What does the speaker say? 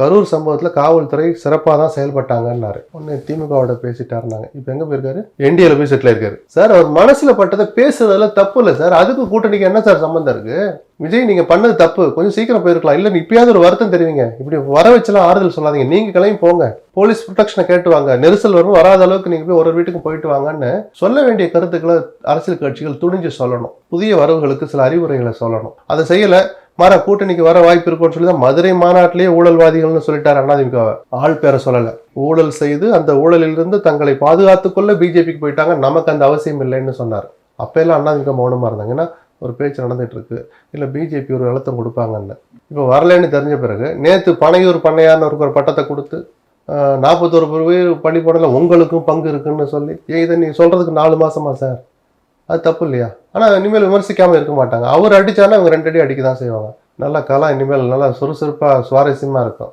கரூர் சம்பவத்தில் காவல்துறை சிறப்பாக தான் செயல்பட்டாங்கன்னாரு. ஒன்று திமுகவோட பேசிட்டாருனாங்க. இப்போ எங்கே போயிருக்காரு? என்டிஏல போய் செட்டில் ஆயிருக்காரு. சார் அவர் மனசில் பட்டதை பேசுறதெல்லாம் தப்பு இல்லை சார். அதுக்கு கூட்டணிக்கு என்ன சார் சம்பந்தம் இருக்கு? விஜய் நீங்க பண்ணது தப்பு, கொஞ்சம் சீக்கிரம் போயிருக்கலாம். இல்லை இப்பயாவது ஒரு வருத்தம் தெரிவிங்க. இப்படி வர வச்சலாம் ஆறுதல் சொல்லாதீங்க. நீங்க கிளம்பி போங்க, போலீஸ் ப்ரொடெக்ஷனை கேட்டு வாங்க, நெரிசல் வரும் வராத அளவுக்கு நீங்க போய் ஒரு வீட்டுக்கு போயிட்டு வாங்கன்னு சொல்ல வேண்டிய கருத்துக்களை அரசியல் கட்சிகள் துணிஞ்சு சொல்லணும். புதிய வரவுகளுக்கு சில அறிவுரைகளை சொல்லணும். அதை செய்யல. மாற கூட்டணிக்கு வர வாய்ப்பு இருக்கும்னு சொல்லி தான் மதுரை மாநாட்டிலேயே ஊழல்வாதிகள்னு சொல்லிட்டாரு அதிமுக. ஆள் பேரை சொல்லல. ஊழல் செய்து அந்த ஊழலிலிருந்து தங்களை பாதுகாத்துக் கொள்ள பிஜேபிக்கு போயிட்டாங்க, நமக்கு அந்த அவசியம் இல்லைன்னு சொன்னார். அப்ப எல்லாம் அதிமுக மௌனமா இருந்தாங்க. ஏன்னா ஒரு பேச்சு நடந்துட்டு இருக்கு, இல்ல பிஜேபி ஒரு அழுத்தம் கொடுப்பாங்கன்னு. இப்போ வரலன்னு தெரிஞ்ச பிறகு நேற்று பனையூர் பண்ணையார்னு ஒரு பட்டத்தை கொடுத்து 41 பேர் பள்ளிக்கூடல உங்களுக்கும் பங்கு இருக்குன்னு சொல்லி, இதை நீ சொல்றதுக்கு 4 மாசமா சார்? அது தப்பு இல்லையா? ஆனால் இனிமேல் விமர்சிக்காமல் இருக்க மாட்டாங்க. அவர் அடித்தானா அவங்க 2 அடி அடிக்க தான் செய்வாங்க. நல்லா கலாம் இனிமேல் நல்லா சுறுசுறுப்பாக சுவாரஸ்யமாக இருக்கும்.